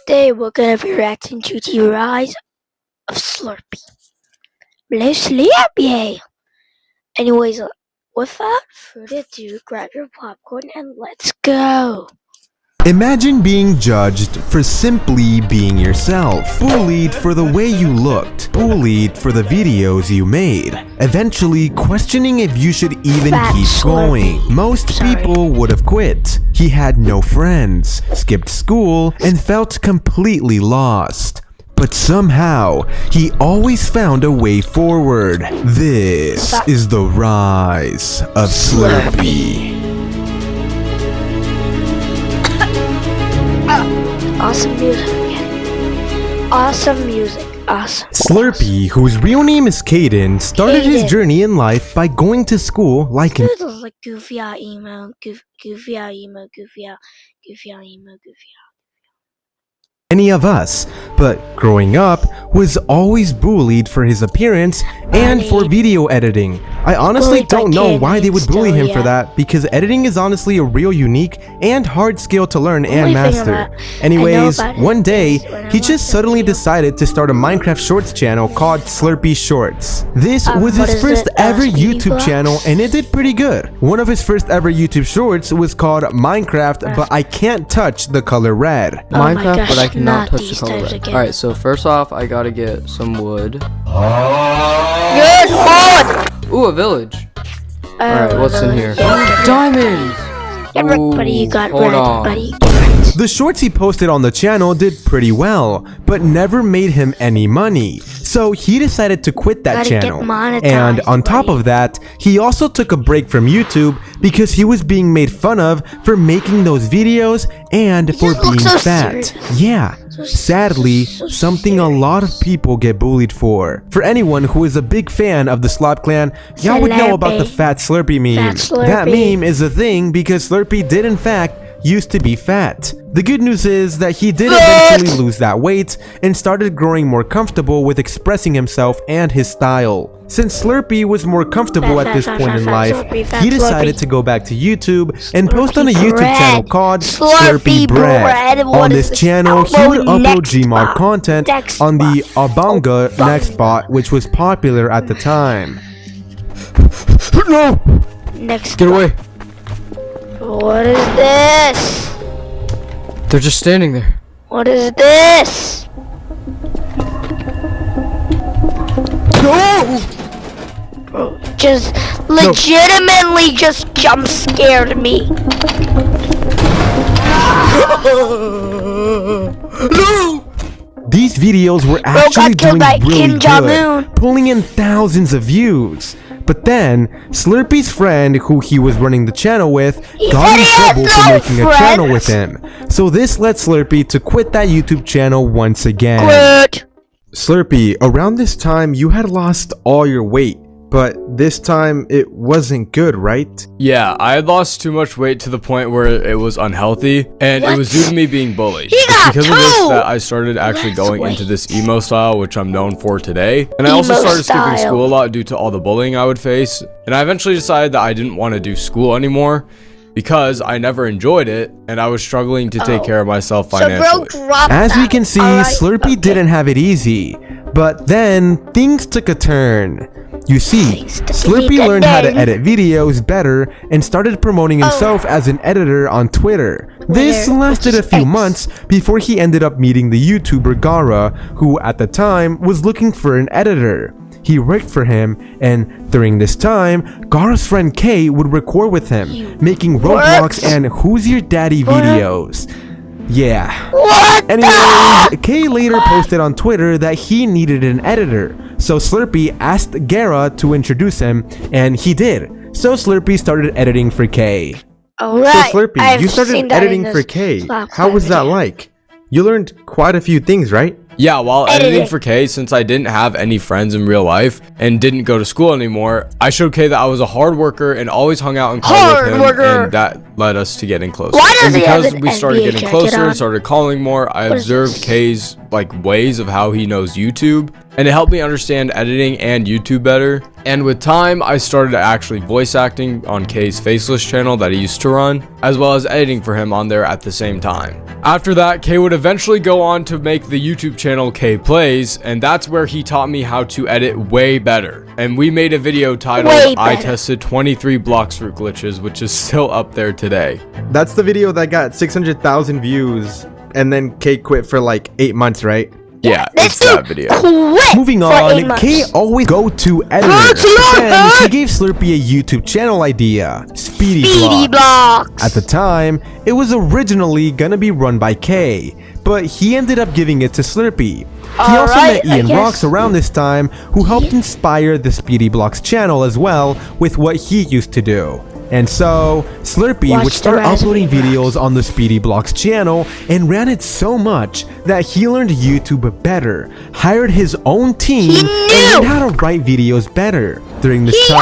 Today we're gonna be reacting to the rise of Slurpy. Hello Slurpy! Anyways, without further ado, grab your popcorn and let's go! Imagine being judged for simply being yourself, bullied for the way you looked, bullied for the videos you made, eventually questioning if you should even keep going. Most people would have quit. He had no friends, skipped school, and felt completely lost. But somehow, he always found a way forward. This is the rise of Slurpy. Awesome music again. Awesome music. Awesome. Slurpy, whose real name is Caden, started his journey in life by going to school like an like goofy out emo, goofy out emo, goofy out emo, goofy out. any of us, but growing up was always bullied for his appearance and for video editing. I honestly don't know why they would bully him for that, because editing is honestly a real unique and hard skill to learn and master. Anyways, one day, he just suddenly decided to start a Minecraft Shorts channel called Slurpy Shorts. This was his first ever YouTube channel and it did pretty good. One of his first ever YouTube Shorts was called Minecraft, but I can't touch the color red. Minecraft, but I cannot touch the color red. Alright, so first off, I gotta get some wood. Ooh, a village. Alright, what's in here? Diamonds! Everybody, you got red. Buddy. The shorts he posted on the channel did pretty well, but never made him any money. So he decided to quit that channel. And on top of that, he also took a break from YouTube because he was being made fun of for making those videos and for being fat. Yeah, sadly, something a lot of people get bullied for. For anyone who is a big fan of the Slop Clan, y'all would know about the Fat Slurpy meme. That meme is a thing because Slurpy did in fact used to be fat. The good news is that he did eventually lose that weight and started growing more comfortable with expressing himself and his style. Since Slurpy was more comfortable at this point in life, he decided to go back to YouTube and post on a YouTube channel called Slurpy Bread. On this channel, he would upload Gmod content on the Abanga Nextbot, which was popular at the time. No! Get away! What is this? They're just standing there. What is this? No! Bro, just legitimately just jump scared me. No! These videos were actually doing really good, pulling in thousands of views. But then, Slurpy's friend, who he was running the channel with, got in trouble for making a channel with him. So this led Slurpy to quit that YouTube channel once again. Slurpy, around this time you had lost all your weight, but this time it wasn't good, right? Yeah, I had lost too much weight to the point where it was unhealthy, and it was due to me being bullied. Because of this that I started actually going into this emo style, which I'm known for today. And I also started skipping school a lot due to all the bullying I would face. And I eventually decided that I didn't want to do school anymore because I never enjoyed it and I was struggling to take care of myself financially. As we can see, Slurpy didn't have it easy. But then, things took a turn. You see, Slurpy learned how to edit videos better and started promoting himself as an editor on Twitter. This lasted a few months before he ended up meeting the YouTuber Gara, who at the time was looking for an editor. He worked for him, and during this time, Gara's friend Kaye would record with him, making Roblox and Who's Your Daddy videos. Yeah. Anyways, Kaye later posted on Twitter that he needed an editor. So Slurpy asked Gara to introduce him, and he did. So Slurpy started editing for Kaye. So Slurpy, you started editing for Kaye. How was that like? You learned quite a few things, right? Yeah, while editing for Kaye, since I didn't have any friends in real life and didn't go to school anymore, I showed Kaye that I was a hard worker and always hung out and called with him, and that led us to getting closer. And because we started getting closer and started calling more, I observed Kaye's ways of how he knows YouTube, and it helped me understand editing and YouTube better. And with time, I started actually voice acting on Kaye's Faceless channel that he used to run, as well as editing for him on there at the same time. After that, Kaye would eventually go on to make the YouTube channel Kaye Plays, and that's where he taught me how to edit way better. And we made a video titled I tested 23 Bloxfruit glitches, which is still up there today. That's the video that got 600,000 views, and then Kaye quit for like 8 months, right? Yeah, it's that video. Moving on, Kaye always go-to editor. Then he gave Slurpy a YouTube channel idea, Speedy Blocks. At the time, it was originally gonna be run by Kaye, but he ended up giving it to Slurpy. He also met IanRocks around this time, who helped inspire the Speedy Blocks channel as well with what he used to do. And so, Slurpy would start uploading videos on the Speedy Blocks channel and ran it so much that he learned YouTube better, hired his own team, and learned how to write videos better. During this time,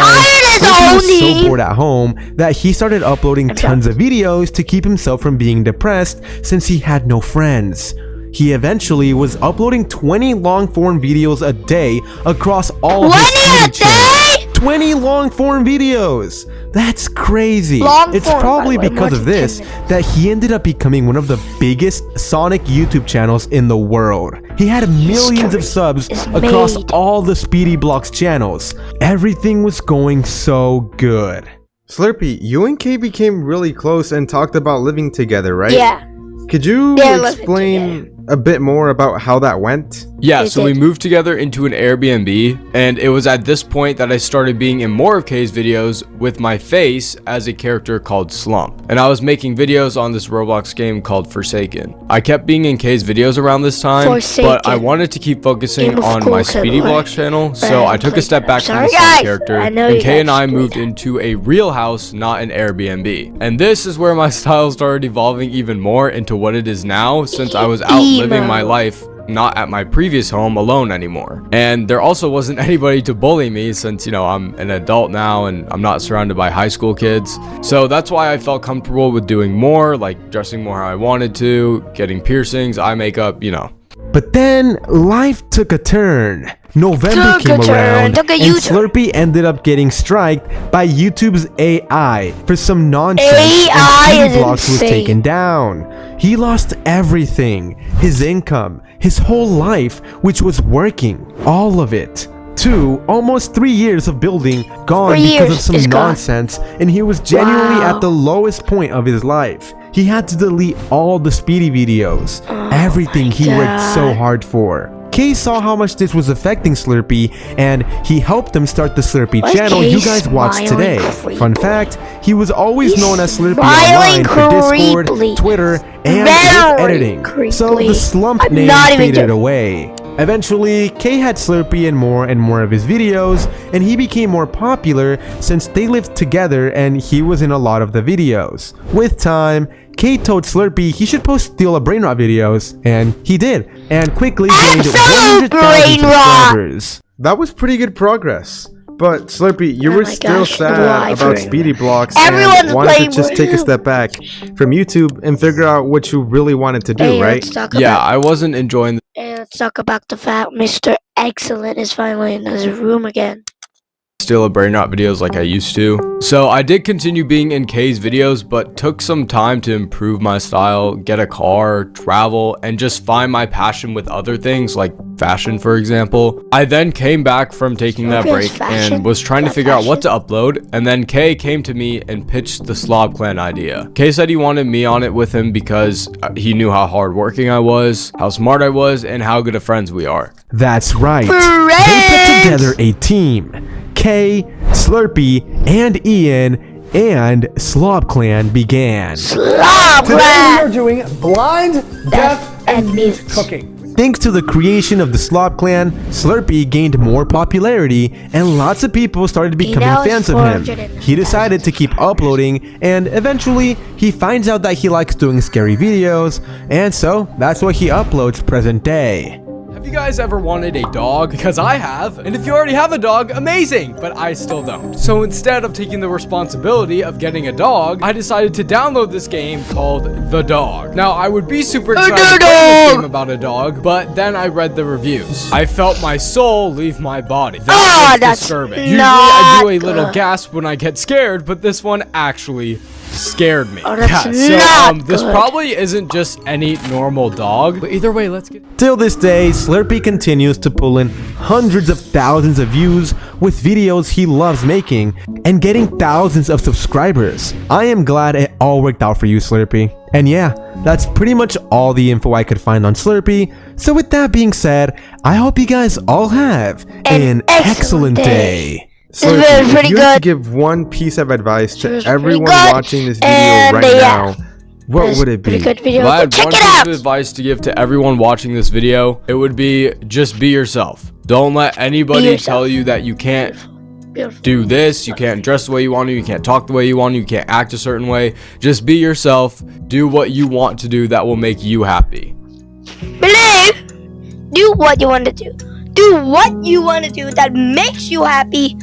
Slurpy was so bored at home that he started uploading tons of videos to keep himself from being depressed since he had no friends. He eventually was uploading 20 long-form videos a day across all his channels. 20 long-form videos! That's crazy. It's probably because of this that he ended up becoming one of the biggest Sonic YouTube channels in the world. He had millions of subs across all the Speedy Blocks channels. Everything was going so good. Slurpy, you and Kaye became really close and talked about living together, right? Yeah. Could you explain a bit more about how that went? Yeah, so we moved together into an Airbnb, and it was at this point that I started being in more of Kaye's videos with my face as a character called Slump. And I was making videos on this Roblox game called Forsaken. I kept being in Kaye's videos around this time, but I wanted to keep focusing on my Speedy Blocks channel, so I took a step back from the Slump character, and Kaye and I moved into a real house, not an Airbnb. And this is where my style started evolving even more into what it is now, since I was out living my life not at my previous home alone anymore. And there also wasn't anybody to bully me since, you know, I'm an adult now and I'm not surrounded by high school kids. So that's why I felt comfortable with doing more, like dressing more how I wanted to, getting piercings, eye makeup, you know. But then life took a turn. November came around and Slurpy ended up getting striked by YouTube's AI for some nonsense, and Speedy Blocks was taken down. He lost everything, his income, his whole life, which was working, all of it. Almost 3 years of building gone because of some nonsense, and he was genuinely at the lowest point of his life. He had to delete all the Speedy videos, everything he worked so hard for. Kaye saw how much this was affecting Slurpy, and he helped him start the Slurpy channel you guys watched today. Fun fact, he was always known as Slurpy online for Discord, Twitter, and with editing, so the Slump name faded away. Eventually, Kaye had Slurpy in more and more of his videos, and he became more popular since they lived together and he was in a lot of the videos. With time, Kaye told Slurpy he should post Steal a Brainrot videos, and he did, and quickly gained 100,000 subscribers. That was pretty good progress. But Slurpy, you were still sad about Speedy Blocks and wanted to just take a step back from YouTube and figure out what you really wanted to do, right? Yeah, I wasn't enjoying the let's talk about the fact Mr. Excellent is finally in his room again. Steal a Brainrot videos like I used to. So I did continue being in Kaye's videos, but took some time to improve my style, get a car, travel, and just find my passion with other things like fashion, for example. I then came back from taking that break and was trying to figure out what to upload, and then Kaye came to me and pitched the Slob Clan idea. Kaye said he wanted me on it with him because he knew how hardworking I was, how smart I was, and how good of friends we are. That's right. They put together a team. Kaye, Slurpy, and Ian, and Slob Clan began. Slob Clan! Today we are doing blind, deaf, and mute cooking. Thanks to the creation of the Slob Clan, Slurpy gained more popularity and lots of people started becoming fans of him. He decided to keep uploading, and eventually he finds out that he likes doing scary videos, and so that's what he uploads present day. Have you guys ever wanted a dog? Because I have. And if you already have a dog, amazing, but I still don't. So instead of taking the responsibility of getting a dog, I decided to download this game called The Dog. Now, I would be super excited to play this game about a dog, but then I read the reviews. I felt my soul leave my body. That's disturbing. Usually I do a little gasp when I get scared, but this one actually scared me. This probably isn't just any normal dog, but either way, let's get... Till this day, Slurpy continues to pull in hundreds of thousands of views with videos he loves making and getting thousands of subscribers. I am glad it all worked out for you, Slurpy. And yeah, that's pretty much all the info I could find on Slurpy. So with that being said, I hope you guys all have an excellent day. Slurpy, if you had to give one piece of advice to everyone watching this video right now, what would it be? If I had one piece of advice to give to everyone watching this video, it would be just be yourself. Don't let anybody tell you that you can't do this, you can't dress the way you want to, you can't talk the way you want to, you can't act a certain way. Just be yourself. Do what you want to do that will make you happy. Believe. Do what you want to do. Do what you want to do that makes you happy.